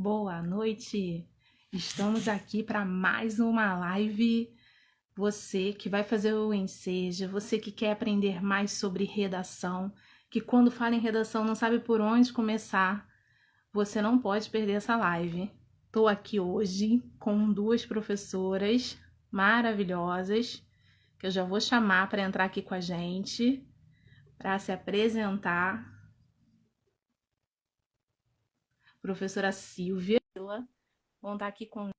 Boa noite! Estamos aqui para mais uma live. Você que vai fazer o Enseja, você que quer aprender mais sobre redação, que quando fala em redação não sabe por onde começar, você não pode perder essa live. Estou aqui hoje com duas professoras maravilhosas, que eu já vou chamar para entrar aqui com a gente, para se apresentar. Professora Silvia, vão estar aqui com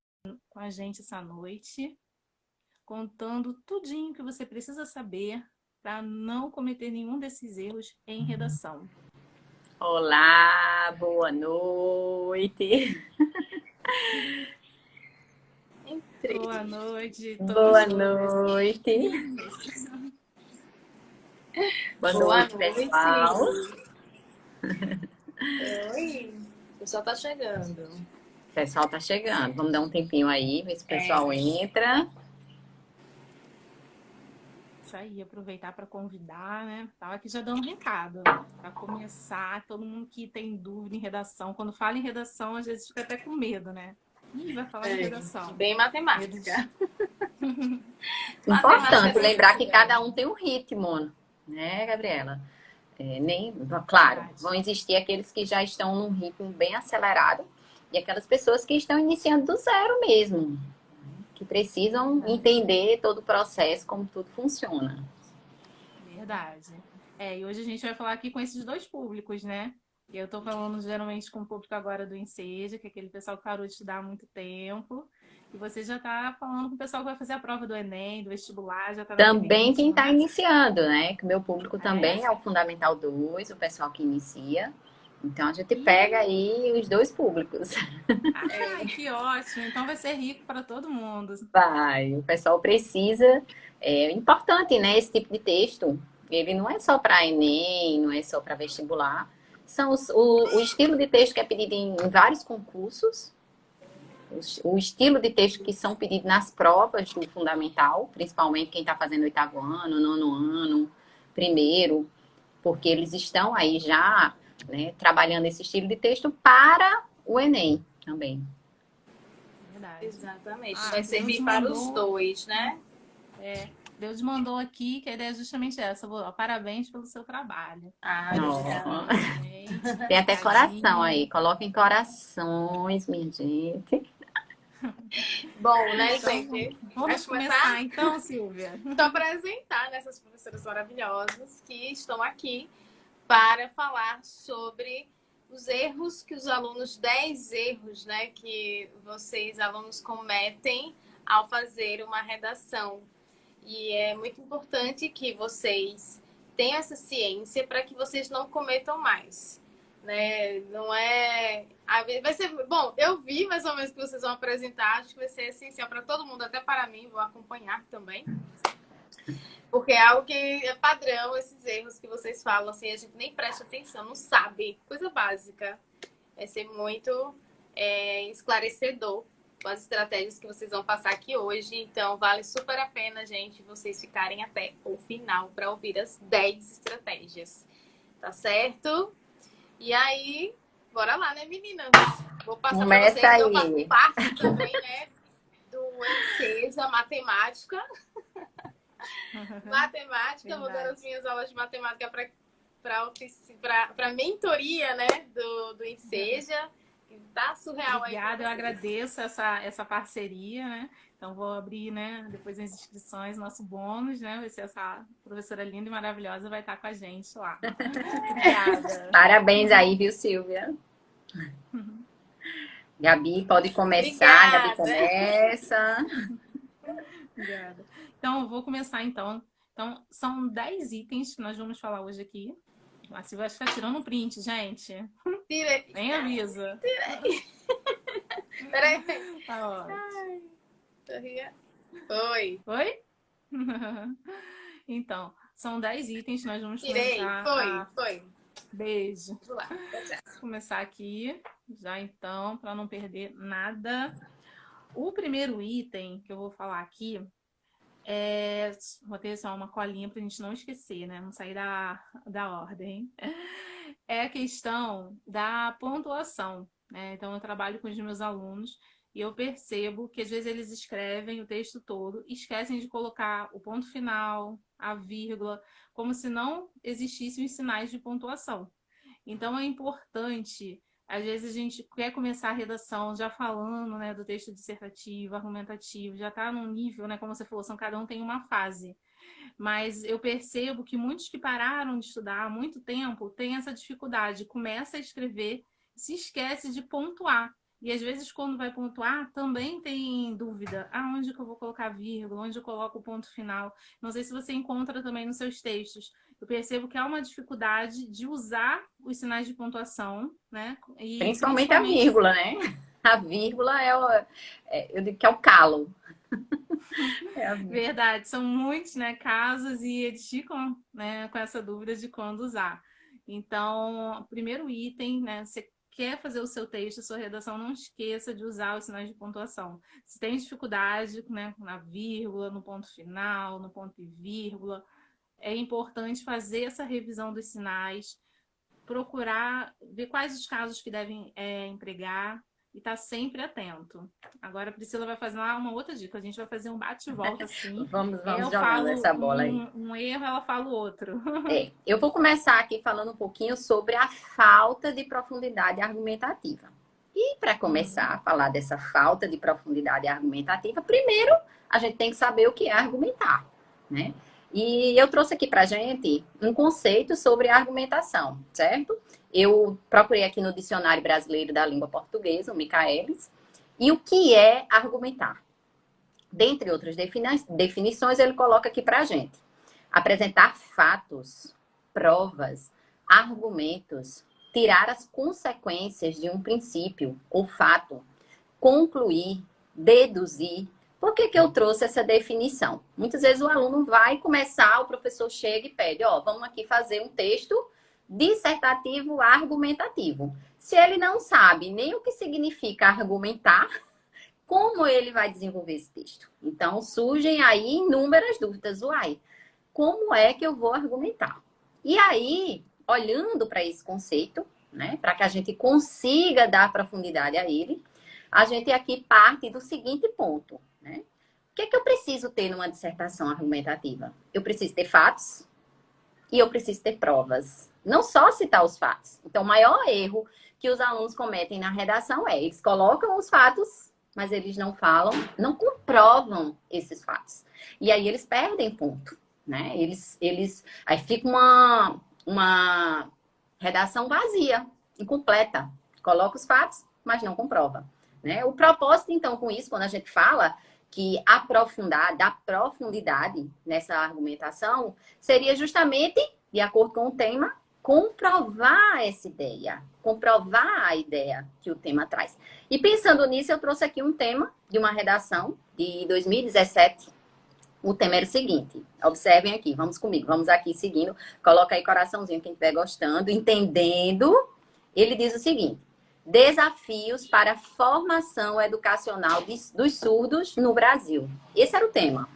a gente essa noite, contando tudinho que você precisa saber para não cometer nenhum desses erros em redação. Olá, boa noite. Boa noite, Boa professores. noite. Boa noite, pessoal. Oi, o pessoal tá chegando. O pessoal tá chegando. Vamos dar um tempinho aí, ver se o pessoal entra. Isso aí, aproveitar para convidar, né? Tava aqui já dando um recado. Para começar, todo mundo que tem dúvida em redação, quando fala em redação, às vezes fica até com medo, né? Ih, vai falar em redação. Bem matemática. Importante lembrar que cada um tem um ritmo, né, Gabriela? Claro, vão existir aqueles que já estão num ritmo bem acelerado e aquelas pessoas que estão iniciando do zero mesmo, que precisam entender todo o processo, como tudo funciona. Verdade. E hoje a gente vai falar aqui com esses dois públicos, né? E eu tô falando geralmente com o público agora do Enseja, que é aquele pessoal que parou de estudar há muito tempo. E você já tá falando com o pessoal que vai fazer a prova do Enem, do vestibular, já tá Também quem está iniciando, né? Que o meu público também é o Fundamental 2, o pessoal que inicia. Então a gente pega aí os dois públicos. Ai, que ótimo! Então vai ser rico para todo mundo. Vai, o pessoal precisa. É importante, né? Esse tipo de texto. Ele não é só para Enem, não é só para vestibular. São o estilo de texto que é pedido em vários concursos. O estilo de texto que são pedidos nas provas do fundamental, principalmente quem está fazendo oitavo ano, nono ano, primeiro, porque eles estão aí já, né, trabalhando esse estilo de texto para o Enem também. Verdade. Exatamente. Vai servir para os dois, né? Deus mandou aqui que a ideia é justamente essa. Parabéns pelo seu trabalho. Tem até coração aí. Coloquem corações, minha gente. Bom, né, então, gente? Vamos começar então, Silvia? Então, apresentar essas professoras maravilhosas que estão aqui para falar sobre os erros que os alunos, 10 erros, né, que vocês, alunos, cometem ao fazer uma redação. E é muito importante que vocês tenham essa ciência para que vocês não cometam mais. Né? Não é... Vai ser... Bom, eu vi mais ou menos o que vocês vão apresentar. Acho que vai ser essencial para todo mundo, até para mim. Vou acompanhar também. Porque é algo que é padrão, esses erros que vocês falam, assim, a gente nem presta atenção, não sabe. Coisa básica. Vai ser muito esclarecedor com as estratégias que vocês vão passar aqui hoje. Então, vale super a pena, gente, vocês ficarem até o final para ouvir as 10 estratégias. Tá certo? E aí, bora lá, né, meninas? Vou passar para vocês. Aí. Eu faço parte também, né, do Enseja Matemática. Matemática, vou dar as minhas aulas de matemática para mentoria, né, do Enseja. Tá surreal. Obrigada, eu agradeço essa parceria, né? Então vou abrir, né, depois as inscrições, nosso bônus, né? Vai ser essa professora linda e maravilhosa vai estar com a gente lá. Obrigada. Parabéns aí, viu, Silvia? Gabi, pode começar. Obrigada. Gabi começa. Obrigada. Então, eu vou começar então. Então, são 10 itens que nós vamos falar hoje aqui. A Silvia vai ficar tirando um print, gente. Tirei. Nem avisa. Tirei. Peraí. Tá ótimo. Oi. Oi? Então, são 10 itens que nós vamos começar. Foi. Beijo. Vamos lá. Vou começar aqui, já então, para não perder nada. O primeiro item que eu vou falar aqui vou ter só uma colinha para a gente não esquecer, né? Não sair da ordem. É a questão da pontuação. né? Então, eu trabalho com os meus alunos e eu percebo que às vezes eles escrevem o texto todo e esquecem de colocar o ponto final, a vírgula, como se não existissem os sinais de pontuação. Então, é importante, às vezes a gente quer começar a redação já falando, né, do texto dissertativo, argumentativo, já está num nível, né, como você falou, são, cada um tem uma fase. Mas eu percebo que muitos que pararam de estudar há muito tempo têm essa dificuldade, começa a escrever, se esquece de pontuar. E às vezes, quando vai pontuar, também tem dúvida. Aonde que eu vou colocar vírgula? Onde eu coloco o ponto final? Não sei se você encontra também nos seus textos. Eu percebo que há uma dificuldade de usar os sinais de pontuação, né? E Principalmente a principalmente. vírgula, né? A vírgula eu digo que é o calo. É a vírgula. Verdade, são muitos, né, casos e eles ficam, né, com essa dúvida de quando usar. Então, o primeiro item, né, você quer fazer o seu texto, a sua redação, não esqueça de usar os sinais de pontuação. Se tem dificuldade, né, na vírgula, no ponto final, no ponto e vírgula, é importante fazer essa revisão dos sinais, procurar ver quais os casos que devem empregar e estar sempre atento. Agora a Priscila vai fazer uma outra dica. A gente vai fazer um bate-volta assim. Vamos Eu jogando falo essa bola aí. um erro, ela fala o outro. Eu vou começar aqui falando um pouquinho sobre a falta de profundidade argumentativa. E para começar a falar dessa falta de profundidade argumentativa, primeiro a gente tem que saber o que é argumentar, né? E eu trouxe aqui para a gente um conceito sobre argumentação, certo? Eu procurei aqui no Dicionário Brasileiro da Língua Portuguesa, o Michaelis, e o que é argumentar? Dentre outras definições, ele coloca aqui para a gente: apresentar fatos, provas, argumentos, tirar as consequências de um princípio ou fato, concluir, deduzir. Por que eu trouxe essa definição? Muitas vezes o aluno vai começar, o professor chega e pede, vamos aqui fazer um texto dissertativo argumentativo. Se ele não sabe nem o que significa argumentar, como ele vai desenvolver esse texto? Então, surgem aí inúmeras dúvidas. Uai, como é que eu vou argumentar? E aí, olhando para esse conceito, né, para que a gente consiga dar profundidade a ele, a gente aqui parte do seguinte ponto, né? O que é que eu preciso ter numa dissertação argumentativa? Eu preciso ter fatos e eu preciso ter provas. Não só citar os fatos. Então, o maior erro que os alunos cometem na redação é eles colocam os fatos, mas eles não falam, não comprovam esses fatos. E aí eles perdem ponto, né? Aí fica uma redação vazia, incompleta. Coloca os fatos, mas não comprova, né? O propósito, então, com isso, quando a gente fala que aprofundar, dar profundidade nessa argumentação, seria justamente, de acordo com o tema, comprovar essa ideia, comprovar a ideia que o tema traz. E pensando nisso, eu trouxe aqui um tema de uma redação de 2017. O tema era o seguinte, observem aqui, vamos comigo, vamos aqui seguindo, coloca aí coraçãozinho quem estiver gostando, entendendo. Ele diz o seguinte: desafios para a formação educacional dos surdos no Brasil. Esse era o tema.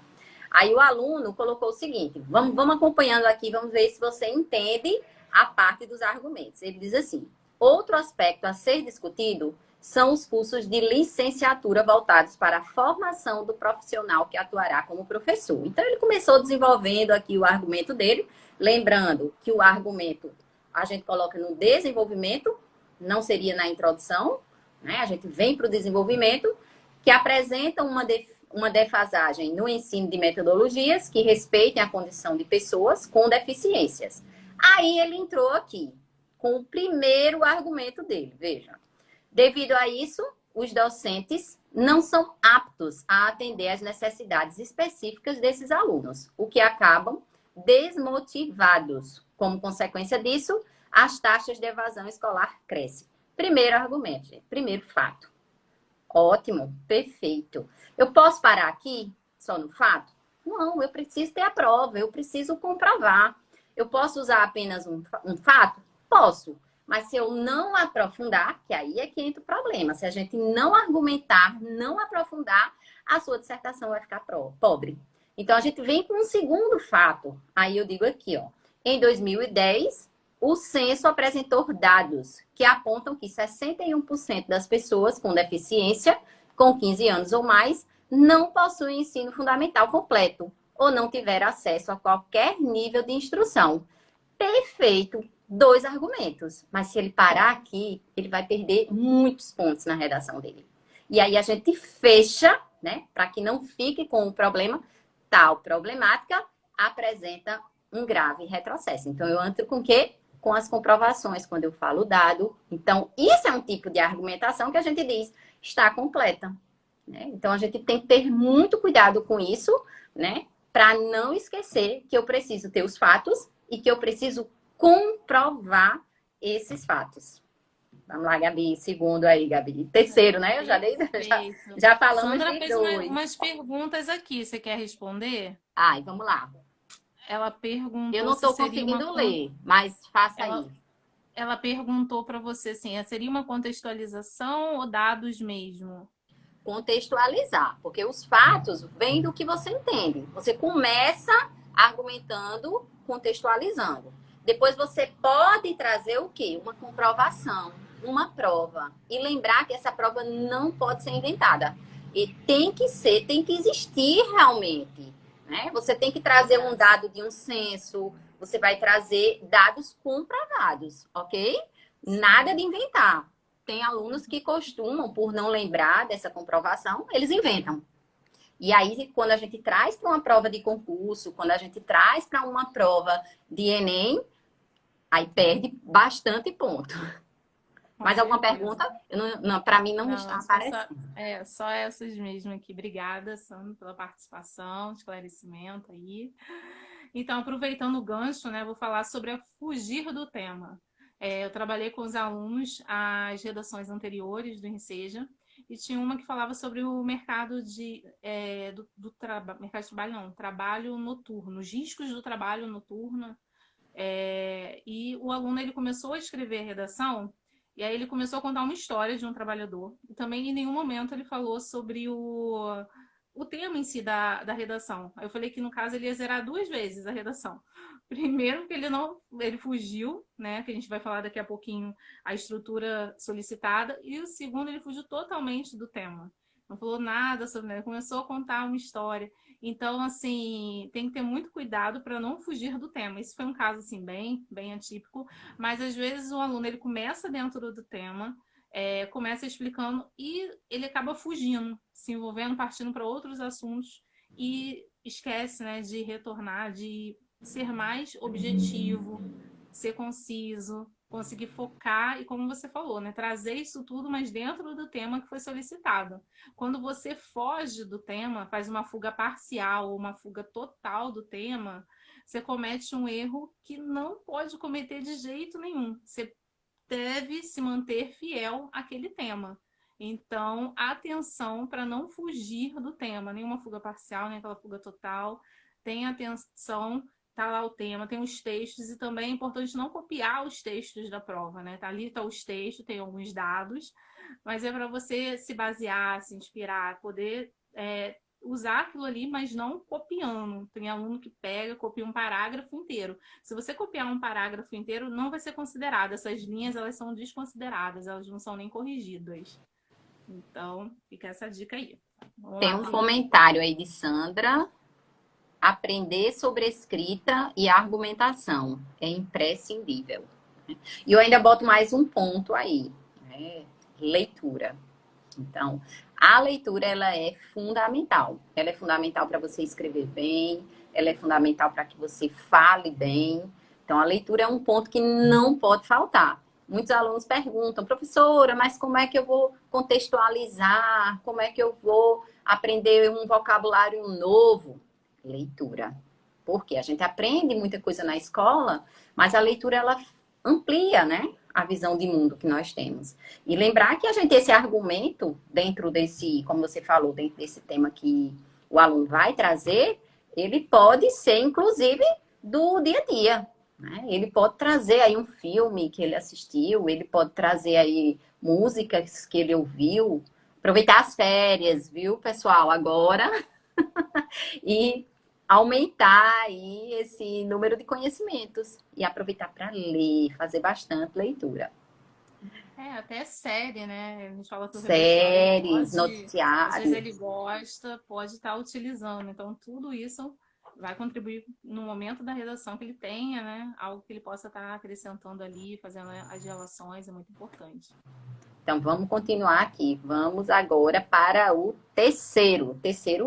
Aí o aluno colocou o seguinte, vamos acompanhando aqui, vamos ver se você entende a parte dos argumentos. Ele diz assim: outro aspecto a ser discutido são os cursos de licenciatura voltados para a formação do profissional que atuará como professor. Então, ele começou desenvolvendo aqui o argumento dele, lembrando que o argumento a gente coloca no desenvolvimento, não seria na introdução, né? A gente vem para o desenvolvimento, que apresenta uma defasagem no ensino de metodologias que respeitem a condição de pessoas com deficiências. Aí ele entrou aqui com o primeiro argumento dele, veja. Devido a isso, os docentes não são aptos a atender às necessidades específicas desses alunos, o que acabam desmotivados. Como consequência disso, as taxas de evasão escolar crescem. Primeiro argumento, gente. Primeiro fato. Ótimo, perfeito. Eu posso parar aqui só no fato? Não, eu preciso ter a prova, eu preciso comprovar. Eu posso usar apenas um fato? Posso. Mas se eu não aprofundar, que aí é que entra o problema. Se a gente não argumentar, não aprofundar, a sua dissertação vai ficar pobre. Então, a gente vem com um segundo fato. Aí eu digo aqui, ó. Em 2010, o censo apresentou dados que apontam que 61% das pessoas com deficiência, com 15 anos ou mais, não possuem ensino fundamental completo ou não tiveram acesso a qualquer nível de instrução. Perfeito, 2 argumentos. Mas se ele parar aqui, ele vai perder muitos pontos na redação dele. E aí a gente fecha, né, para que não fique com o problema, tal problemática apresenta um grave retrocesso. Então, eu entro com o quê? Com as comprovações, quando eu falo dado. Então, isso é um tipo de argumentação que a gente diz está completa. Né? Então, a gente tem que ter muito cuidado com isso, né? Para não esquecer que eu preciso ter os fatos e que eu preciso comprovar esses fatos. Vamos lá, Gabi. Segundo aí, Gabi. Terceiro, né? Eu já falamos Sandra de fez 2. umas perguntas aqui. Você quer responder? Ai, vamos lá. Ela perguntou Eu não estou conseguindo ler, mas faça aí. Ela perguntou para você assim, seria uma contextualização ou dados mesmo? Contextualizar, porque os fatos vêm do que você entende. Você começa argumentando, contextualizando. Depois você pode trazer o quê? Uma comprovação, uma prova. E lembrar que essa prova não pode ser inventada. E tem que existir realmente. Né? Você tem que trazer um dado de um censo, você vai trazer dados comprovados, ok? Nada de inventar. Tem alunos que costumam, por não lembrar dessa comprovação, eles inventam. E aí, quando a gente traz para uma prova de concurso, quando a gente traz para uma prova de Enem, aí perde bastante ponto. Mais alguma pergunta? Para mim não está aparecendo. Só essas mesmo aqui. Obrigada, Sandra, pela participação, esclarecimento aí. Então, aproveitando o gancho, né, vou falar sobre a fugir do tema. Eu trabalhei com os alunos as redações anteriores do Enseja e tinha uma que falava sobre o mercado mercado de trabalho, não, trabalho noturno, os riscos do trabalho noturno. E o aluno ele começou a escrever a redação e aí ele começou a contar uma história de um trabalhador. E também em nenhum momento ele falou sobre o tema em si da redação. Aí eu falei que no caso ele ia zerar 2 vezes a redação. Primeiro que ele fugiu, né? Que a gente vai falar daqui a pouquinho a estrutura solicitada. E o segundo, ele fugiu totalmente do tema. Não falou nada sobre ele, começou a contar uma história. Então, assim, tem que ter muito cuidado para não fugir do tema. Isso foi um caso, assim, bem atípico. Mas, às vezes, o aluno, ele começa dentro do tema, começa explicando e ele acaba fugindo, se envolvendo, partindo para outros assuntos e esquece, né, de retornar, de ser mais objetivo, ser conciso, conseguir focar e, como você falou, né, trazer isso tudo, mas dentro do tema que foi solicitado. Quando você foge do tema, faz uma fuga parcial ou uma fuga total do tema, você comete um erro que não pode cometer de jeito nenhum. Você deve se manter fiel àquele tema. Então, atenção para não fugir do tema, nenhuma fuga parcial, nem aquela fuga total. Tenha atenção, tá lá o tema, tem os textos e também é importante não copiar os textos da prova, né? Tá ali, tá os textos, tem alguns dados, mas é para você se basear, se inspirar, poder usar aquilo ali, mas não copiando. Tem aluno que pega, copia um parágrafo inteiro. Se você copiar um parágrafo inteiro, não vai ser considerado. Essas linhas, elas são desconsideradas, elas não são nem corrigidas. Então, fica essa dica aí. Tem um comentário aí de Sandra. Aprender sobre escrita e argumentação é imprescindível. E eu ainda boto mais um ponto aí, né? Leitura. Então, a leitura, ela é fundamental. Ela é fundamental para você escrever bem, ela é fundamental para que você fale bem. Então, a leitura é um ponto que não pode faltar. Muitos alunos perguntam, professora, mas como é que eu vou contextualizar? Como é que eu vou aprender um vocabulário novo? Leitura. Porque a gente aprende muita coisa na escola, mas a leitura, ela amplia, né, a visão de mundo que nós temos. E lembrar que a gente, esse argumento, dentro desse, como você falou, dentro desse tema que o aluno vai trazer, ele pode ser, inclusive, do dia a dia. Né? Ele pode trazer aí um filme que ele assistiu, ele pode trazer aí músicas que ele ouviu, aproveitar as férias, viu, pessoal, agora, e aumentar aí esse número de conhecimentos e aproveitar para ler, fazer bastante leitura. Até série, né? A gente fala que o repertório Séries, pode, às vezes ele noticiários. gosta, pode estar utilizando. Então, tudo isso vai contribuir no momento da redação que ele tenha, né? Algo que ele possa estar acrescentando ali, fazendo as relações, é muito importante. Então, vamos continuar aqui. Vamos agora para o terceiro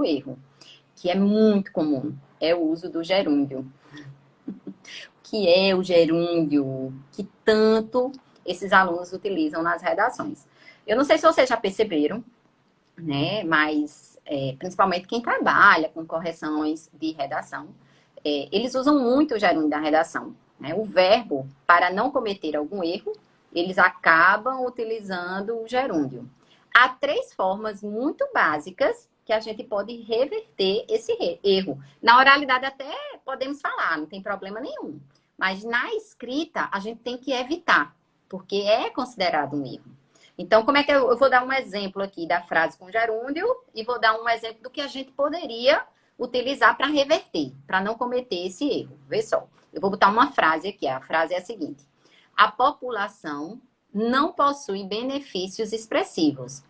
erro, que é muito comum, é o uso do gerúndio. O que é o gerúndio que tanto esses alunos utilizam nas redações? Eu não sei se vocês já perceberam, né? Mas principalmente quem trabalha com correções de redação, eles usam muito o gerúndio da redação, né? O verbo, para não cometer algum erro, eles acabam utilizando o gerúndio. Há 3 formas muito básicas que a gente pode reverter esse erro. Na oralidade até podemos falar, não tem problema nenhum. Mas na escrita a gente tem que evitar, porque é considerado um erro. Então, como é que eu vou dar um exemplo aqui da frase com gerúndio e vou dar um exemplo do que a gente poderia utilizar para reverter, para não cometer esse erro. Vê só, eu vou botar uma frase aqui. A frase é a seguinte: a população não possui benefícios expressivos,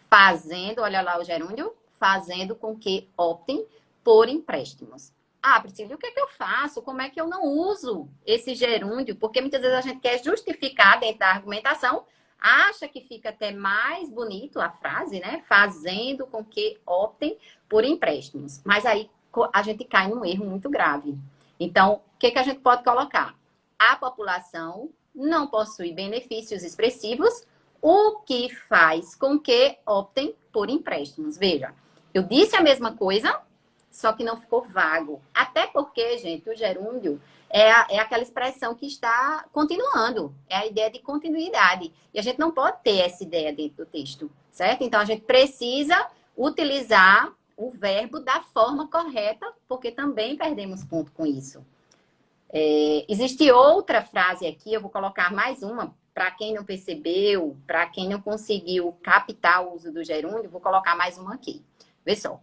fazendo, olha lá o gerúndio, fazendo com que optem por empréstimos. Ah, Priscila, o que é que eu faço? Como é que eu não uso esse gerúndio? Porque muitas vezes a gente quer justificar dentro da argumentação, acha que fica até mais bonito a frase, né? Fazendo com que optem por empréstimos. Mas aí a gente cai num erro muito grave. Então, o que a gente pode colocar? A população não possui benefícios expressivos, o que faz com que optem por empréstimos. Veja, eu disse a mesma coisa, só que não ficou vago. Até porque, gente, o gerúndio é aquela expressão que está continuando. É a ideia de continuidade. E a gente não pode ter essa ideia dentro do texto, certo? Então, a gente precisa utilizar o verbo da forma correta, porque também perdemos ponto com isso. Existe outra frase aqui, eu vou colocar mais uma, para quem não percebeu, para quem não conseguiu captar o uso do gerúndio, vou colocar mais uma aqui. Vê só.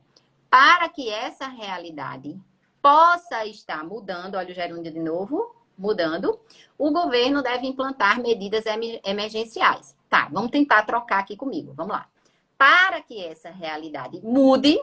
Para que essa realidade possa estar mudando, olha o gerúndio de novo, mudando, o governo deve implantar medidas emergenciais. Tá, vamos tentar trocar aqui comigo, vamos lá. Para que essa realidade mude,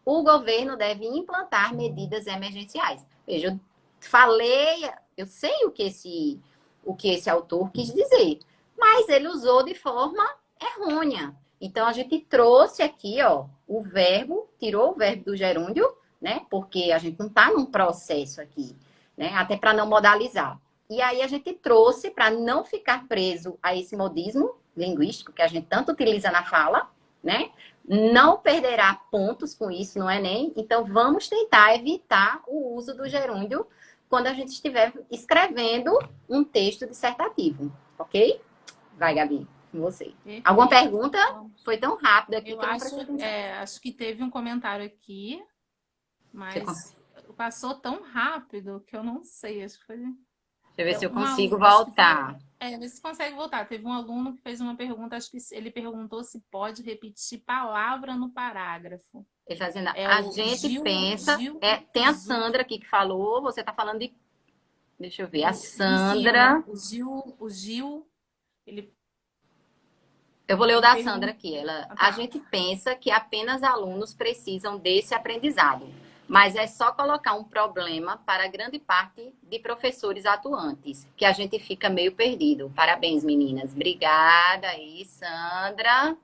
o governo deve implantar medidas emergenciais. Veja, eu falei, eu sei o que esse autor quis dizer, mas ele usou de forma errônea. Então, a gente trouxe aqui, ó, o verbo, tirou o verbo do gerúndio, né? Porque a gente não está num processo aqui, né? Até para não modalizar. E aí, a gente trouxe para não ficar preso a esse modismo linguístico que a gente tanto utiliza na fala, né? Não perderá pontos com isso no Enem. Então, vamos tentar evitar o uso do gerúndio quando a gente estiver escrevendo um texto dissertativo, ok? Vai, Gabi, com você. Perfeito. Alguma pergunta? Foi tão rápido aqui Eu que eu não prestei atenção. acho que teve um comentário aqui, mas passou tão rápido que eu não sei. Acho que foi. Deixa eu ver se eu Uma consigo aluna- acho que voltar. vê se consegue voltar. Teve um aluno que fez uma pergunta, acho que ele perguntou se pode repetir palavra no parágrafo. Ele está dizendo, É a o gente pensa... tem a Sandra aqui que falou, você está falando de... Deixa eu ver, a Sandra... O Gil, ele... Eu vou ler o da Sandra aqui. Tá. A gente pensa que apenas alunos precisam desse aprendizado, mas é só colocar um problema para grande parte de professores atuantes, que a gente fica meio perdido. Parabéns, meninas. Obrigada aí, Sandra.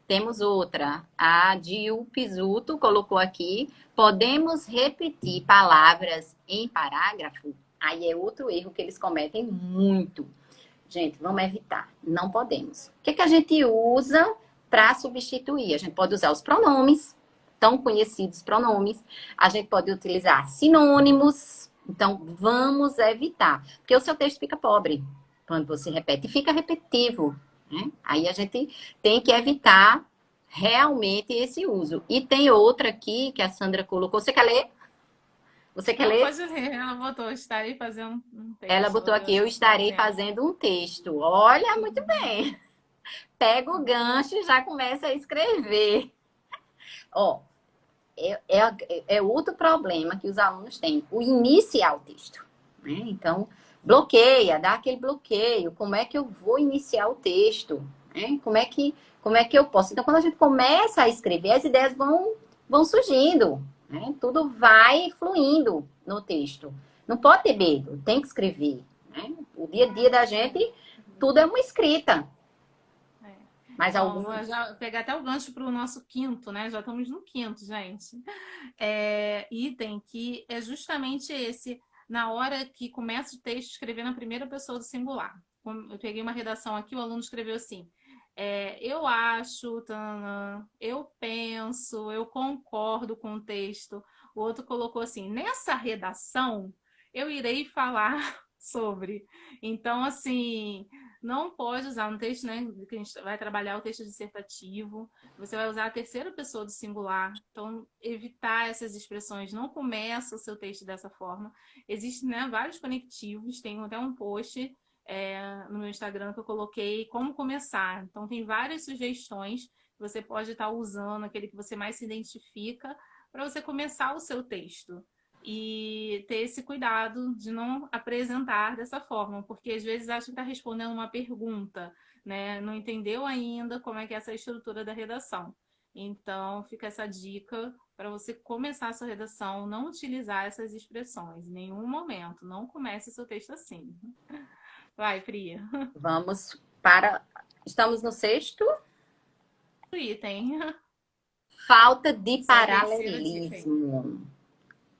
Temos outra. A Gil Pisuto colocou aqui. Podemos repetir palavras em parágrafo? Aí é outro erro que eles cometem muito. Gente, vamos evitar. Não podemos. O que a gente usa para substituir? A gente pode usar os pronomes, tão conhecidos pronomes. A gente pode utilizar sinônimos. Então, vamos evitar. Porque o seu texto fica pobre quando você repete. E fica repetitivo, né? Aí a gente tem que evitar realmente esse uso. E tem outra aqui que a Sandra colocou. Você quer ler? Você quer ler? Pode ler. Ela botou, estarei fazendo um texto. Ela botou aqui, eu estarei fazendo um texto. Olha, muito bem. Pega o gancho e já começa a escrever. Ó, é outro problema que os alunos têm, o iniciar o texto, né? Então, bloqueia, dá aquele bloqueio. Como é que eu vou iniciar o texto? Né? Como é que eu posso? Então, quando a gente começa a escrever, as ideias vão surgindo, né? Tudo vai fluindo no texto. Não pode ter medo, tem que escrever, né? O dia a dia da gente, tudo é uma escrita. Mas Bom, algum... vou já pegar até o gancho para o nosso quinto, né? Já estamos no quinto, gente. Item que é justamente esse, na hora que começa o texto, escrever na primeira pessoa do singular. Eu peguei uma redação aqui, o aluno escreveu assim: eu acho, tana, eu penso, eu concordo com o texto. O outro colocou assim: nessa redação, eu irei falar sobre. Então, assim, não pode usar no texto, né? Que a gente vai trabalhar o texto dissertativo. Você vai usar a terceira pessoa do singular. Então, evitar essas expressões. Não começa o seu texto dessa forma. Existem, né, vários conectivos. Tem até um post no meu Instagram que eu coloquei como começar. Então, tem várias sugestões que você pode estar usando, aquele que você mais se identifica, para você começar o seu texto. E ter esse cuidado de não apresentar dessa forma, porque às vezes acha que está respondendo uma pergunta, né? Não entendeu ainda como é que é essa estrutura da redação. Então, fica essa dica para você começar a sua redação, não utilizar essas expressões em nenhum momento. Não comece seu texto assim. Vai, Pri. Vamos para... Estamos no sexto. Item. Falta de Essa é a terceira dica aí. paralelismo.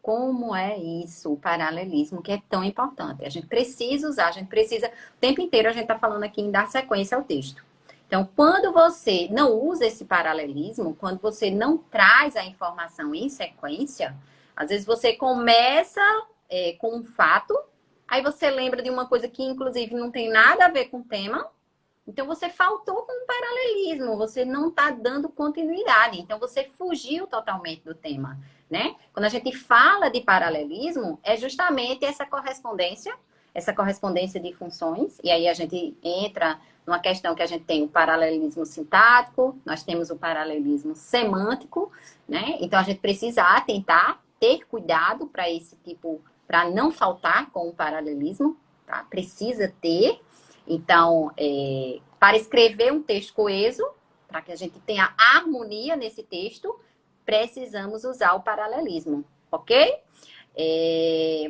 Como é isso, o paralelismo, que é tão importante? A gente precisa usar, a gente precisa... O tempo inteiro a gente está falando aqui em dar sequência ao texto. Então, quando você não usa esse paralelismo, quando você não traz a informação em sequência, às vezes você começa com um fato, aí você lembra de uma coisa que, inclusive, não tem nada a ver com o tema, então você faltou com um paralelismo, você não está dando continuidade, então você fugiu totalmente do tema, né? Quando a gente fala de paralelismo, é justamente essa correspondência de funções, e aí a gente entra numa questão que a gente tem o paralelismo sintático, nós temos o paralelismo semântico, né? Então a gente precisa atentar, ter cuidado para esse tipo, para não faltar com o paralelismo, tá? Precisa ter. Então, para escrever um texto coeso, para que a gente tenha harmonia nesse texto, precisamos usar o paralelismo, ok?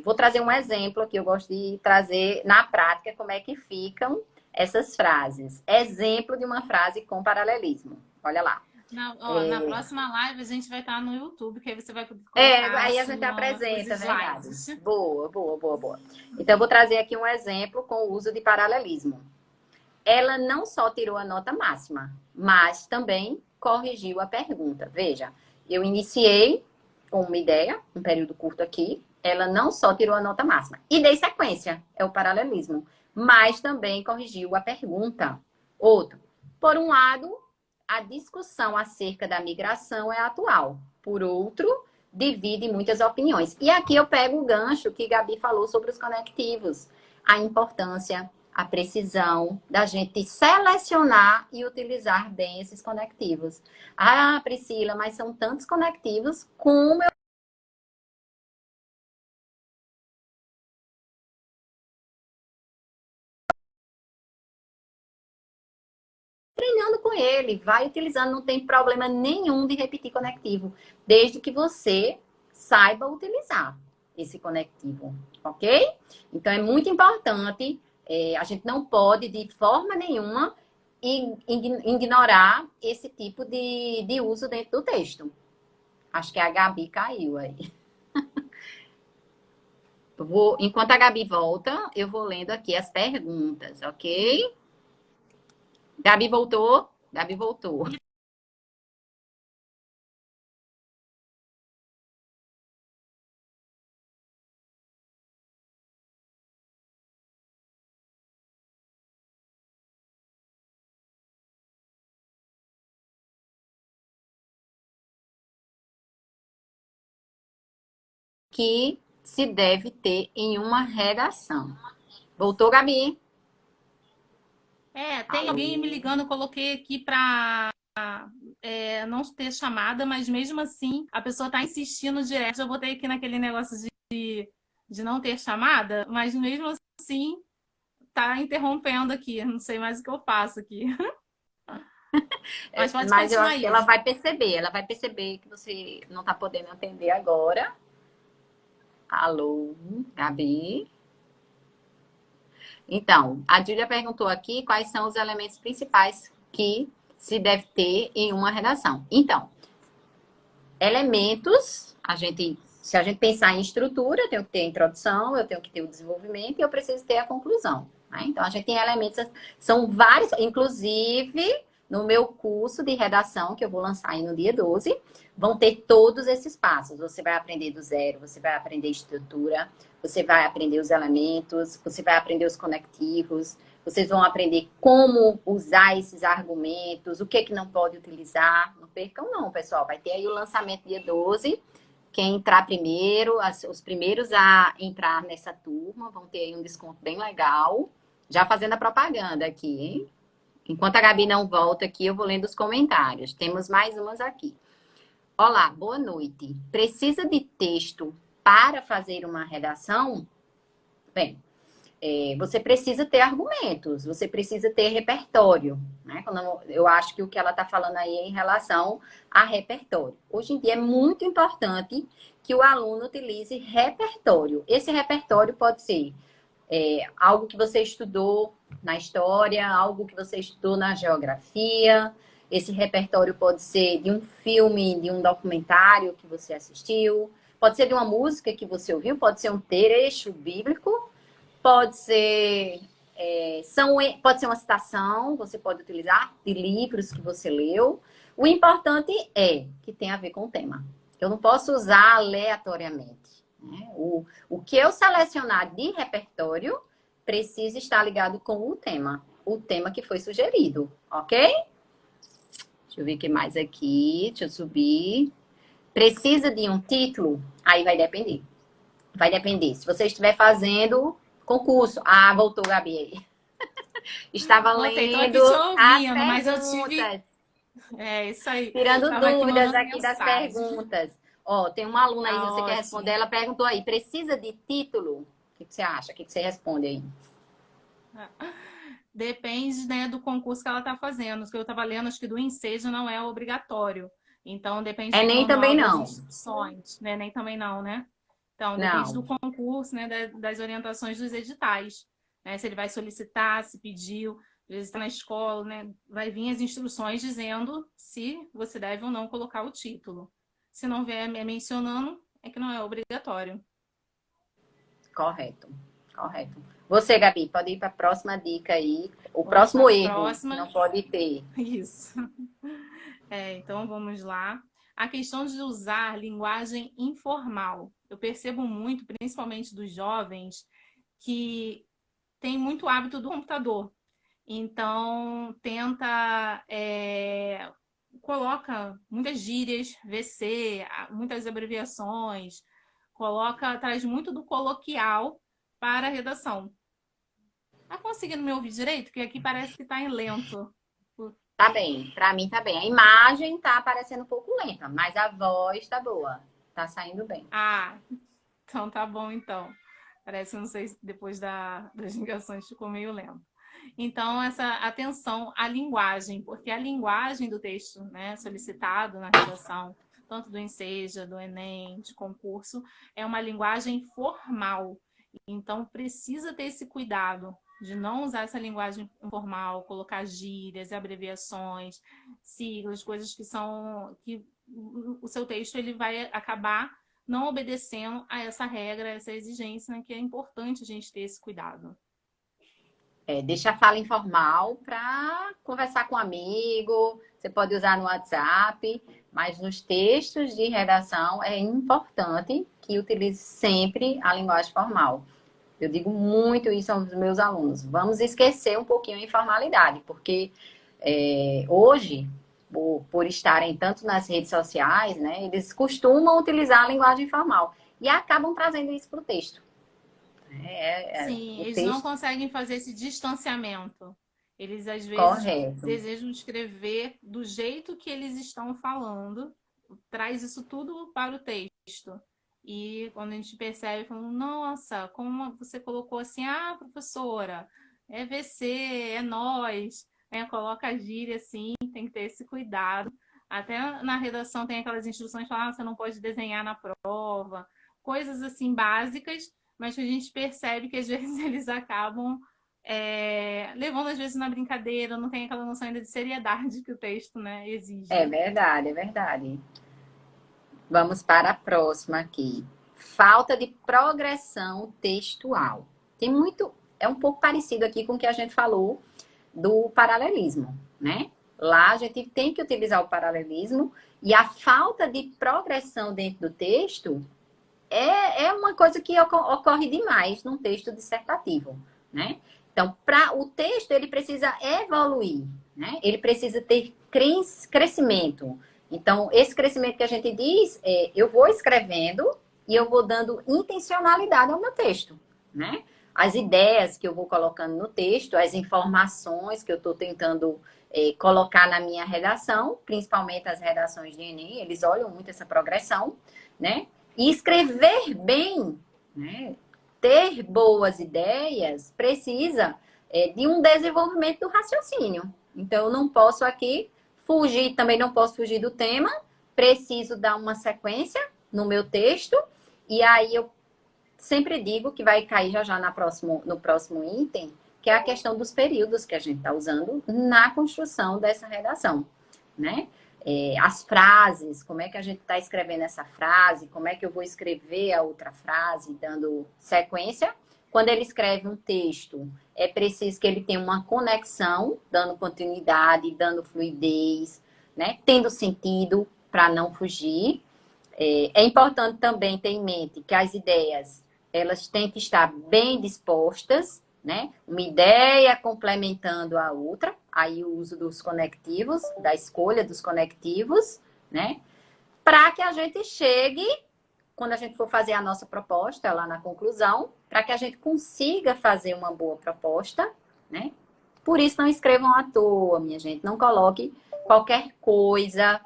Vou trazer um exemplo aqui, eu gosto de trazer na prática como é que ficam essas frases. Exemplo de uma frase com paralelismo. Olha lá. Na próxima live a gente vai estar no YouTube, que aí você vai poder colocar Aí a gente apresenta, os verdade. slides. Boa, boa, boa, boa. Então, eu vou trazer aqui um exemplo com o uso de paralelismo. Ela não só tirou a nota máxima, mas também corrigiu a pergunta. Veja, eu iniciei com uma ideia, um período curto aqui, ela não só tirou a nota máxima e dei sequência, é o paralelismo, mas também corrigiu a pergunta. Outro, por um lado, a discussão acerca da migração é atual. Por outro, divide muitas opiniões. E aqui eu pego o gancho que Gabi falou sobre os conectivos. A importância, a precisão da gente selecionar e utilizar bem esses conectivos. Ah, Priscila, mas são tantos conectivos, como eu treinando com ele, vai utilizando, não tem problema nenhum de repetir conectivo, desde que você saiba utilizar esse conectivo, ok? Então é muito importante, a gente não pode de forma nenhuma ignorar esse tipo de uso dentro do texto. Acho que a Gabi caiu aí. Enquanto a Gabi volta, eu vou lendo aqui as perguntas, ok? Gabi voltou? Gabi voltou. Que se deve ter em uma redação. Voltou, Gabi? Tem alguém me ligando, eu coloquei aqui para não ter chamada, mas mesmo assim a pessoa está insistindo direto. Eu botei aqui naquele negócio de não ter chamada, mas mesmo assim tá interrompendo aqui. Não sei mais o que eu faço aqui. Mas pode Mas eu continuar acho que aí. ela vai perceber que você não está podendo atender agora. Alô, Gabi? Então, a Júlia perguntou aqui quais são os elementos principais que se deve ter em uma redação. Então, elementos, se a gente pensar em estrutura, eu tenho que ter a introdução, eu tenho que ter o desenvolvimento e eu preciso ter a conclusão. Né? Então, a gente tem elementos, são vários, inclusive no meu curso de redação, que eu vou lançar aí no dia 12, vão ter todos esses passos. Você vai aprender do zero, você vai aprender estrutura, você vai aprender os elementos, você vai aprender os conectivos, vocês vão aprender como usar esses argumentos, o que não pode utilizar. Não percam não, pessoal. Vai ter aí o lançamento dia 12. Quem entrar primeiro, os primeiros a entrar nessa turma, vão ter aí um desconto bem legal. Já fazendo a propaganda aqui, hein? Enquanto a Gabi não volta aqui, eu vou lendo os comentários. Temos mais umas aqui. Olá, boa noite. Precisa de texto para fazer uma redação? Bem, você precisa ter argumentos, você precisa ter repertório, né? Eu acho que o que ela está falando aí é em relação a repertório. Hoje em dia é muito importante que o aluno utilize repertório. Esse repertório pode ser algo que você estudou na história, algo que você estudou na geografia. Esse repertório pode ser de um filme, de um documentário que você assistiu, pode ser de uma música que você ouviu, pode ser um trecho bíblico. Pode ser, pode ser uma citação, você pode utilizar de livros que você leu. O importante é que tem a ver com o tema. Eu não posso usar aleatoriamente. Né? O que eu selecionar de repertório precisa estar ligado com o tema que foi sugerido, ok? Deixa eu ver o que mais aqui, deixa eu subir. Precisa de um título? Aí vai depender. Vai depender. Se você estiver fazendo concurso. Ah, voltou, Gabi aí. Estava Voltei, tô aqui lendo te as ouvindo, mas eu tive. perguntas. Isso aí. Tirando Tava aqui dúvidas mandando aqui das mensagem. perguntas. Ó, tem uma aluna aí, se Tá você quer responder, ótimo. ela perguntou aí, precisa de título? O que você acha? O que você responde aí? Depende, né, do concurso que ela está fazendo. O que eu estava lendo, acho que do Ensejo não é obrigatório. Então, depende do Nem também manual das não. instruções, né? Nem também não, né? Então, depende do Não. concurso, né, das orientações dos editais. Né? Se ele vai solicitar, se pediu, às vezes está na escola, né? Vai vir as instruções dizendo se você deve ou não colocar o título. Se não vier mencionando, é que não é obrigatório. Correto. Correto. Você, Gabi, pode ir para a próxima dica aí. O Vamos próximo para a erro que próxima. não pode ter. Isso. Então vamos lá. A questão de usar linguagem informal. Eu percebo muito, principalmente dos jovens, que tem muito hábito do computador. Então, coloca muitas gírias, VC, muitas abreviações, traz muito do coloquial para a redação. Tá conseguindo me ouvir direito? Porque aqui parece que está em lento. Tá bem, pra mim tá bem. A imagem tá aparecendo um pouco lenta, mas a voz tá boa. Tá saindo bem. Ah, então tá bom então. Parece, não sei se depois das ligações ficou meio lento. Então, essa atenção à linguagem, porque a linguagem do texto, né, solicitado na redação, tanto do Enseja, do Enem, de concurso, é uma linguagem formal. Então, precisa ter esse cuidado de não usar essa linguagem informal, colocar gírias, abreviações, siglas, coisas que o seu texto ele vai acabar não obedecendo a essa regra, a essa exigência, né, que é importante a gente ter esse cuidado. Deixa a fala informal para conversar com um amigo, você pode usar no WhatsApp, mas nos textos de redação é importante que utilize sempre a linguagem formal. Eu digo muito isso aos meus alunos. Vamos esquecer um pouquinho a informalidade, porque hoje, por estarem tanto nas redes sociais, né, eles costumam utilizar a linguagem formal e acabam trazendo isso para o texto. Sim, O eles não texto conseguem fazer esse distanciamento. Eles, às vezes, Correto. desejam escrever do jeito que eles estão falando, traz isso tudo para o texto. E quando a gente percebe, falando, nossa, como você colocou assim, ah, professora, é VC, é nós, né? Coloca a gíria assim, tem que ter esse cuidado. Até na redação tem aquelas instruções que falam, ah, você não pode desenhar na prova, coisas assim básicas, mas que a gente percebe que às vezes eles acabam levando às vezes na brincadeira, não tem aquela noção ainda de seriedade que o texto, né, exige. É verdade, é verdade. Vamos para a próxima aqui. Falta de progressão textual. É um pouco parecido aqui com o que a gente falou do paralelismo, né? Lá a gente tem que utilizar o paralelismo e a falta de progressão dentro do texto é uma coisa que ocorre demais num texto dissertativo, né? Então, o texto, ele precisa evoluir, né? Ele precisa ter crescimento. Então, esse crescimento que a gente diz, eu vou escrevendo e eu vou dando intencionalidade ao meu texto, né? As ideias que eu vou colocando no texto, as informações que eu estou tentando colocar na minha redação, principalmente as redações de Enem, eles olham muito essa progressão, né? E escrever bem, né? Ter boas ideias precisa de um desenvolvimento do raciocínio. Então, eu não posso aqui fugir, também não posso fugir do tema, preciso dar uma sequência no meu texto, e aí eu sempre digo que vai cair já no próximo item, que é a questão dos períodos que a gente está usando na construção dessa redação, né? As frases, como é que a gente está escrevendo essa frase, como é que eu vou escrever a outra frase, dando sequência. Quando ele escreve um texto, é preciso que ele tenha uma conexão, dando continuidade, dando fluidez, né? Tendo sentido para não fugir. É importante também ter em mente que as ideias, elas têm que estar bem dispostas, né? Uma ideia complementando a outra, aí o uso dos conectivos, da escolha dos conectivos, né? Para que a gente chegue, quando a gente for fazer a nossa proposta lá na conclusão, para que a gente consiga fazer uma boa proposta, né? Por isso, não escrevam à toa, minha gente. Não coloque qualquer coisa.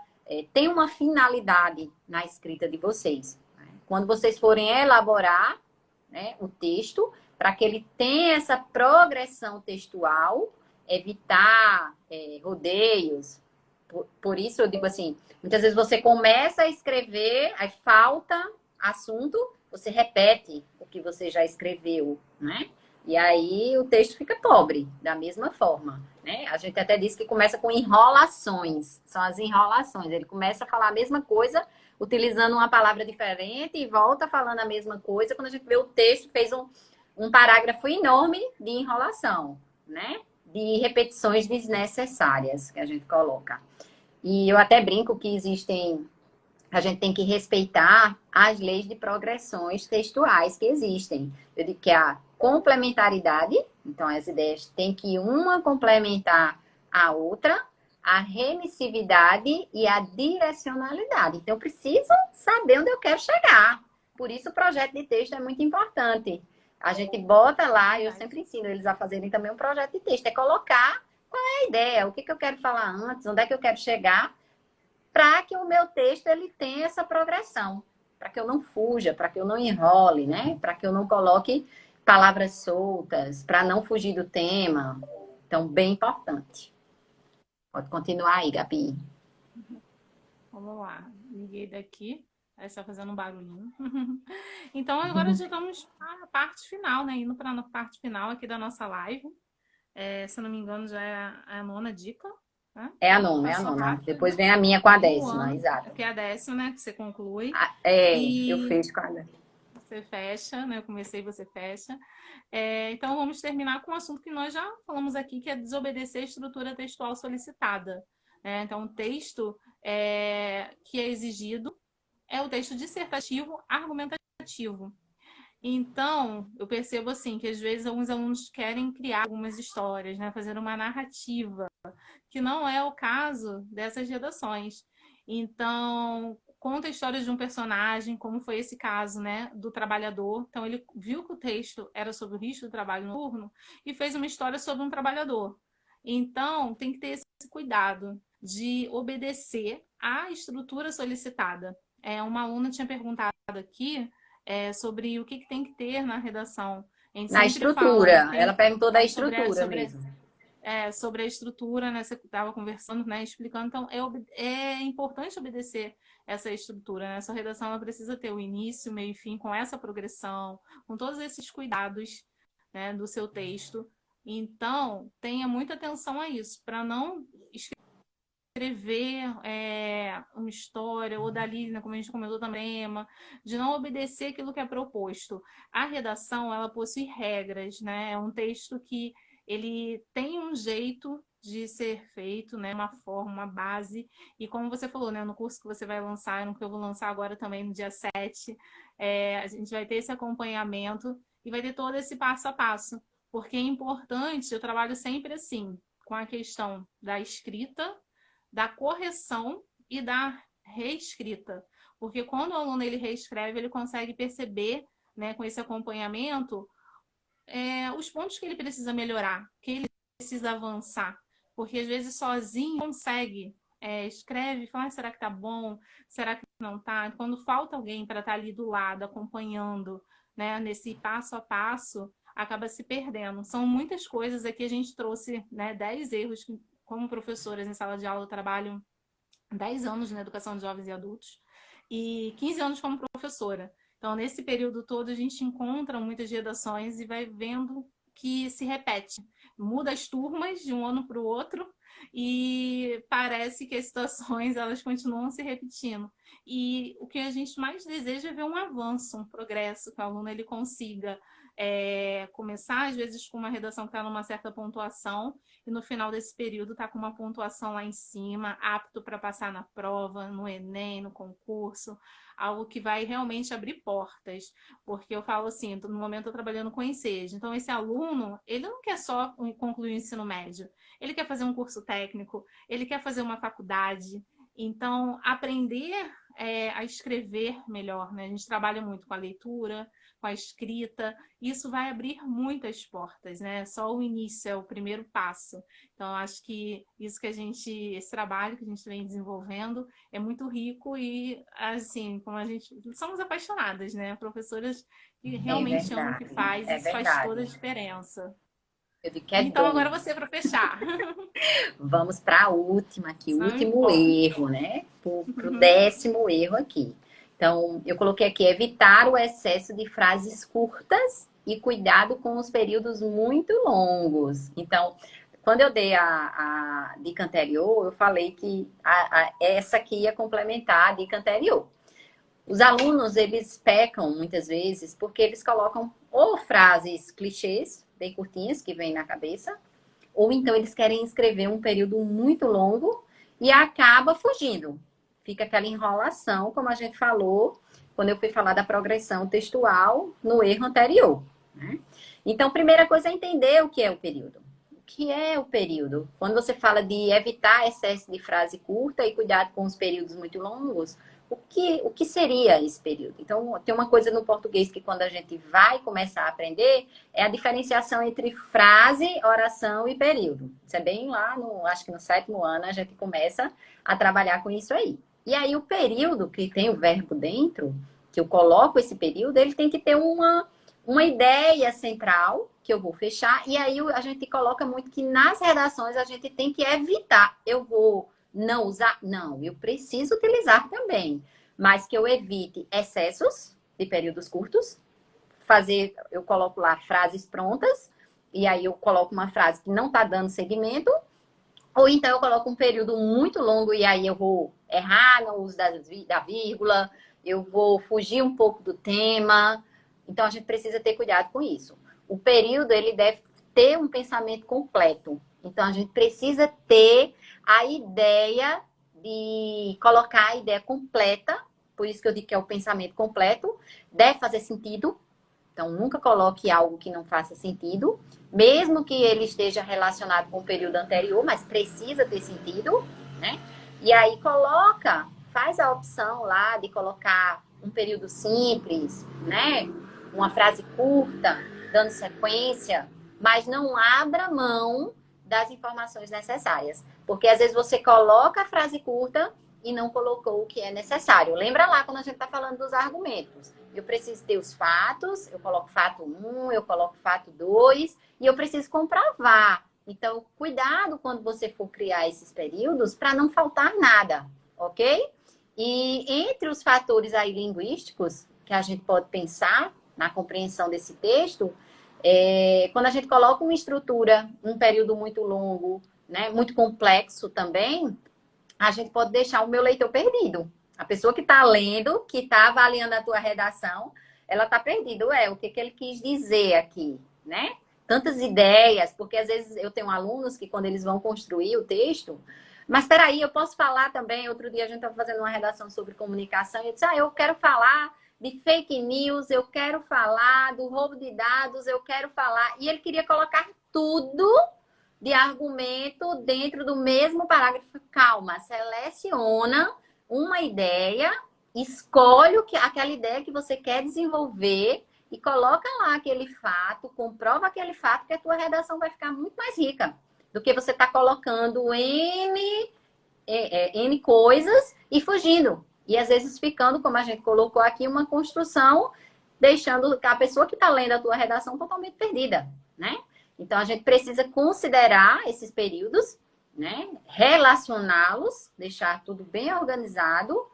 Tem uma finalidade na escrita de vocês. Né? Quando vocês forem elaborar, né, o texto, para que ele tenha essa progressão textual, evitar rodeios. Por isso eu digo assim, muitas vezes você começa a escrever, aí falta assunto, você repete o que você já escreveu, né? E aí o texto fica pobre, da mesma forma, né? A gente até diz que começa com enrolações, são as enrolações. Ele começa a falar a mesma coisa, utilizando uma palavra diferente e volta falando a mesma coisa. Quando a gente vê o texto, fez um parágrafo enorme de enrolação, né? De repetições desnecessárias que a gente coloca. E eu até brinco que a gente tem que respeitar as leis de progressões textuais que existem. Eu digo que a complementaridade, então as ideias têm que uma complementar a outra, a remissividade e a direcionalidade. Então eu preciso saber onde eu quero chegar. Por isso o projeto de texto é muito importante. A gente bota lá, eu sempre ensino eles a fazerem também um projeto de texto, é colocar qual é a ideia, o que eu quero falar antes, onde é que eu quero chegar, para que o meu texto ele tenha essa progressão, para que eu não fuja, para que eu não enrole, né? Para que eu não coloque palavras soltas, para não fugir do tema. Então, bem importante. Pode continuar aí, Gabi. Vamos lá, liguei daqui, aí está fazendo um barulhinho. Então, agora já estamos na parte final, né? Indo para a parte final aqui da nossa live. Se eu não me engano, já é a nona dica. Né? É a nona, Passou rápido, Depois vem a minha com a décima, ano, exato. que é a décima, né? Que você conclui. Eu fecho com a décima. Você fecha, né? Eu comecei, você fecha. Então, vamos terminar com um assunto que nós já falamos aqui, que é desobedecer a estrutura textual solicitada. Então, o texto que é exigido é o texto dissertativo argumentativo. Então, eu percebo assim que às vezes alguns alunos querem criar algumas histórias, né, fazer uma narrativa, que não é o caso dessas redações. Então, conta a história de um personagem, como foi esse caso, né, do trabalhador. Então, ele viu que o texto era sobre o risco do trabalho noturno e fez uma história sobre um trabalhador. Então, tem que ter esse cuidado de obedecer à estrutura solicitada. Uma aluna tinha perguntado aqui sobre o que tem que ter na redação. A gente Na sempre fala, né? estrutura, ela perguntou da estrutura Sobre, mesmo. sobre a estrutura, né? Você estava conversando, né? Explicando. Então, é importante obedecer essa estrutura, né? Essa redação ela precisa ter o início, meio e fim, com essa progressão, com todos esses cuidados, né, do seu texto. Então, tenha muita atenção a isso, para não escrever uma história, ou dali, né, como a gente comentou também, de não obedecer aquilo que é proposto. A redação, ela possui regras, né? É um texto que ele tem um jeito de ser feito, né? Uma forma, uma base. E como você falou, né? No curso que você vai lançar, no que eu vou lançar agora também, no dia 7, a gente vai ter esse acompanhamento e vai ter todo esse passo a passo. Porque é importante, eu trabalho sempre assim, com a questão da escrita, da correção e da reescrita. Porque quando o aluno ele reescreve, ele consegue perceber, né, com esse acompanhamento, os pontos que ele precisa melhorar, que ele precisa avançar. Porque às vezes sozinho consegue, escreve e fala, será que tá bom? Será que não tá? Quando falta alguém para estar ali do lado, acompanhando, né, nesse passo a passo, acaba se perdendo. São muitas coisas aqui, a gente trouxe, né, 10 erros que, como professoras em sala de aula, eu trabalho 10 anos na educação de jovens e adultos e 15 anos como professora. Então, nesse período todo, a gente encontra muitas redações e vai vendo que se repete. Muda as turmas de um ano para o outro e parece que as situações elas continuam se repetindo. E o que a gente mais deseja é ver um avanço, um progresso, que o aluno ele consiga começar, às vezes, com uma redação que está numa certa pontuação e no final desse período está com uma pontuação lá em cima, apto para passar na prova, no Enem, no concurso, algo que vai realmente abrir portas. Porque eu falo assim, no momento eu estou trabalhando com ensejo, então esse aluno, ele não quer só concluir o ensino médio, ele quer fazer um curso técnico, ele quer fazer uma faculdade. Então, aprender a escrever melhor, né? A gente trabalha muito com a leitura, com a escrita, isso vai abrir muitas portas, né? Só o início é o primeiro passo. Então, acho que isso que esse trabalho que a gente vem desenvolvendo é muito rico e, assim, como a gente, somos apaixonadas, né? Professoras que É realmente amam o que verdade, faz, é isso faz toda a verdade. diferença. Eu vi que é Então, agora doido. você para fechar. Vamos para a última aqui, o Sangue último bom. erro, né? Para o 10º erro aqui. Então, eu coloquei aqui, evitar o excesso de frases curtas e cuidado com os períodos muito longos. Então, quando eu dei a dica anterior, eu falei que essa aqui ia complementar a dica anterior. Os alunos, eles pecam muitas vezes porque eles colocam ou frases clichês, bem curtinhas, que vêm na cabeça, ou então eles querem escrever um período muito longo e acaba fugindo. Fica aquela enrolação, como a gente falou, quando eu fui falar da progressão textual no erro anterior, né? Então, primeira coisa é entender o que é o período. O que é o período? Quando você fala de evitar excesso de frase curta e cuidado com os períodos muito longos, o que seria esse período? Então, tem uma coisa no português que quando a gente vai começar a aprender, é a diferenciação entre frase, oração e período. Isso é bem lá, acho que no 7º ano, a gente começa a trabalhar com isso aí. E aí, o período, que tem o verbo dentro, que eu coloco esse período, ele tem que ter uma ideia central, que eu vou fechar, e aí a gente coloca muito que nas redações a gente tem que evitar. Eu vou não usar? Não, eu preciso utilizar também, mas que eu evite excessos de períodos curtos, eu coloco lá frases prontas, e aí eu coloco uma frase que não está dando segmento, ou então eu coloco um período muito longo e aí eu vou errar no uso da vírgula, eu vou fugir um pouco do tema, então a gente precisa ter cuidado com isso. O período, ele deve ter um pensamento completo, então a gente precisa ter a ideia de colocar a ideia completa, por isso que eu digo que é o pensamento completo, deve fazer sentido, então nunca coloque algo que não faça sentido, mesmo que ele esteja relacionado com o período anterior, mas precisa ter sentido, né? E aí faz a opção lá de colocar um período simples, né? Uma frase curta, dando sequência, mas não abra mão das informações necessárias. Porque às vezes você coloca a frase curta e não colocou o que é necessário. Lembra lá quando a gente está falando dos argumentos. Eu preciso ter os fatos, eu coloco fato 1, eu coloco fato 2, e eu preciso comprovar. Então, cuidado quando você for criar esses períodos para não faltar nada, ok? E entre os fatores aí linguísticos que a gente pode pensar na compreensão desse texto, quando a gente coloca uma estrutura, um período muito longo, né, muito complexo também, a gente pode deixar o meu leitor perdido. A pessoa que está lendo, que está avaliando a tua redação, ela está perdida. O que ele quis dizer aqui, né? Tantas ideias, porque às vezes eu tenho alunos que quando eles vão construir o texto, mas espera aí, eu posso falar também, outro dia a gente estava fazendo uma redação sobre comunicação e eu disse, eu quero falar de fake news, eu quero falar do roubo de dados, eu quero falar... E ele queria colocar tudo de argumento dentro do mesmo parágrafo. Calma, seleciona uma ideia, escolhe aquela ideia que você quer desenvolver e coloca lá aquele fato, comprova aquele fato, que a tua redação vai ficar muito mais rica do que você está colocando N coisas e fugindo. E às vezes ficando, como a gente colocou aqui, uma construção, deixando a pessoa que está lendo a tua redação totalmente perdida, né? Então, a gente precisa considerar esses períodos, né? Relacioná-los, deixar tudo bem organizado.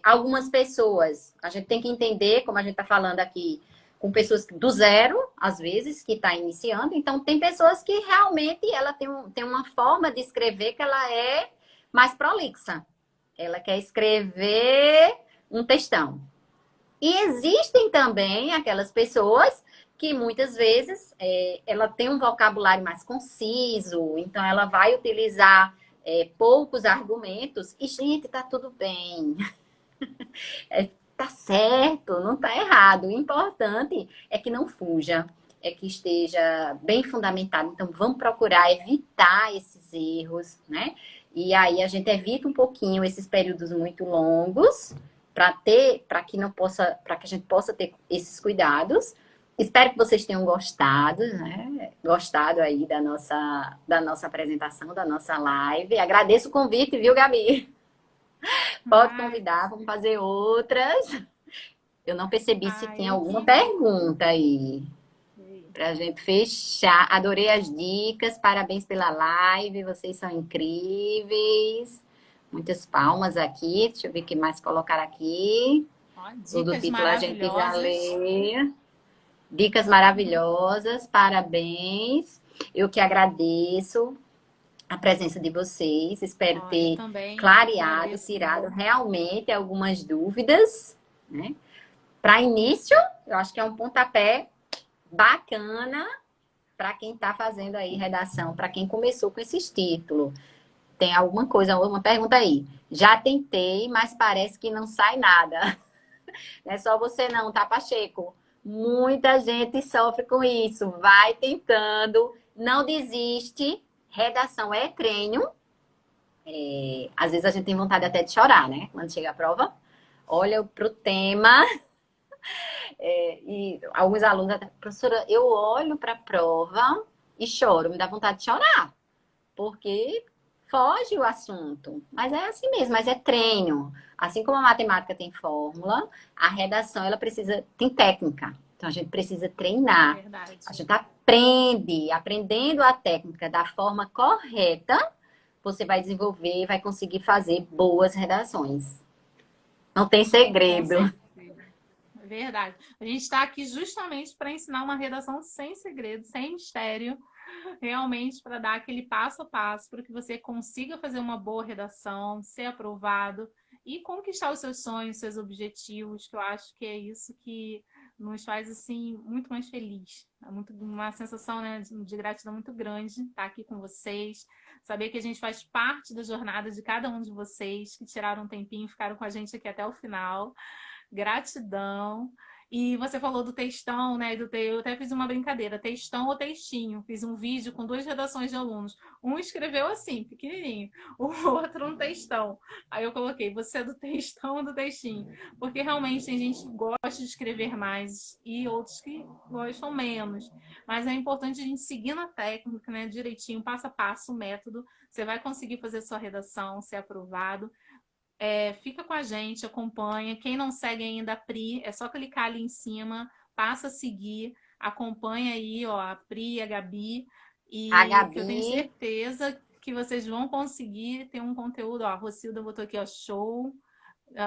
Algumas pessoas, a gente tem que entender, como a gente está falando aqui, com pessoas do zero, às vezes, que está iniciando. Então, tem pessoas que realmente ela tem uma forma de escrever que ela é mais prolixa. Ela quer escrever um textão. E existem também aquelas pessoas que muitas vezes ela tem um vocabulário mais conciso, então ela vai utilizar poucos argumentos e, gente, tá tudo bem. Tá certo, não tá errado. O importante é que não fuja, é que esteja bem fundamentado. Então, vamos procurar evitar esses erros, né? E aí a gente evita um pouquinho esses períodos muito longos para que a gente possa ter esses cuidados. Espero que vocês tenham gostado, né? Gostado aí da nossa apresentação, da nossa live. Agradeço o convite, viu, Gabi? Pode convidar, vamos fazer outras. Eu não percebi se tem alguma pergunta aí. Pra gente fechar. Adorei as dicas, parabéns pela live, vocês são incríveis. Muitas palmas aqui. Deixa eu ver o que mais colocar aqui. O do título a gente já lê. Dicas maravilhosas, parabéns. Eu que agradeço a presença de vocês. Espero ter clareado, tirado realmente algumas dúvidas, né? Para início, eu acho que é um pontapé bacana para quem está fazendo aí redação, para quem começou com esses títulos. Tem alguma coisa, alguma pergunta aí? Já tentei, mas parece que não sai nada. Não é só você não, tá, Pacheco? Muita gente sofre com isso. Vai tentando, não desiste. Redação é treino. Às vezes a gente tem vontade até de chorar, né? Quando chega a prova. Olha pro tema. E alguns alunos até, professora, eu olho para a prova e choro, me dá vontade de chorar, porque foge o assunto. Mas é assim mesmo, mas é treino. Assim como a matemática tem fórmula, a redação ela tem técnica. Então a gente precisa treinar. Verdade. A gente aprendendo a técnica da forma correta, você vai desenvolver, vai conseguir fazer boas redações. Não tem segredo. Verdade. A gente está aqui justamente para ensinar uma redação sem segredo, sem mistério, realmente para dar aquele passo a passo para que você consiga fazer uma boa redação, ser aprovado e conquistar os seus sonhos, seus objetivos, que eu acho que é isso que nos faz assim muito mais feliz. É uma sensação, né, de gratidão muito grande estar aqui com vocês, saber que a gente faz parte da jornada de cada um de vocês que tiraram um tempinho e ficaram com a gente aqui até o final. Gratidão. E você falou do textão, né? Eu até fiz uma brincadeira, textão ou textinho. Fiz um vídeo com duas redações de alunos. Um escreveu assim, pequenininho, o outro um textão. Aí eu coloquei, você é do textão ou do textinho? Porque realmente tem gente que gosta de escrever mais e outros que gostam menos. Mas é importante a gente seguir na técnica, né? Direitinho, passo a passo, o método. Você vai conseguir fazer sua redação, ser aprovado. Fica com a gente, acompanha. Quem não segue ainda a Pri, é só clicar ali em cima, passa a seguir, acompanha aí, ó, a Pri, a Gabi, A e que eu tenho Gabi, certeza que vocês vão conseguir ter um conteúdo. Ó, a Rocilda botou aqui, ó, show.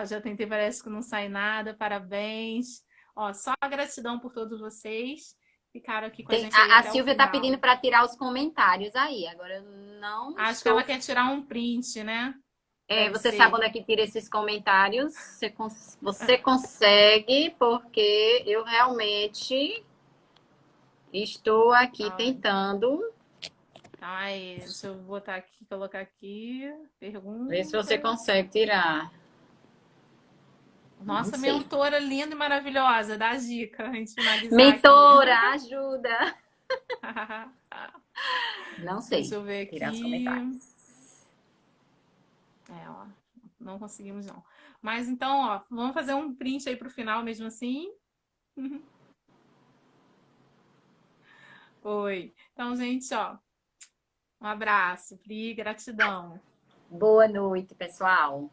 Já tentei, parece que não sai nada, parabéns. Ó, só gratidão por todos vocês. Ficaram aqui com a gente aí a até o Silvia está final. pedindo para tirar os comentários aí. Agora eu não Acho que estou. ela quer tirar um print, né? Deve Você sabe ser. onde é que tira esses comentários? Você consegue, porque eu realmente estou aqui Ah, tentando. ai, deixa eu botar aqui, colocar aqui. Ver se você Pergunta. consegue tirar. Não Nossa, sei. mentora linda e maravilhosa, dá dica, a gente finalizar aqui. Mentora, ajuda! Não Deixa sei. eu ver Tirar os aqui. comentários. Ó, não conseguimos não. Mas então, ó, vamos fazer um print aí pro final mesmo assim. Foi. Então, gente, ó, um abraço, Pri, gratidão. Boa noite, pessoal.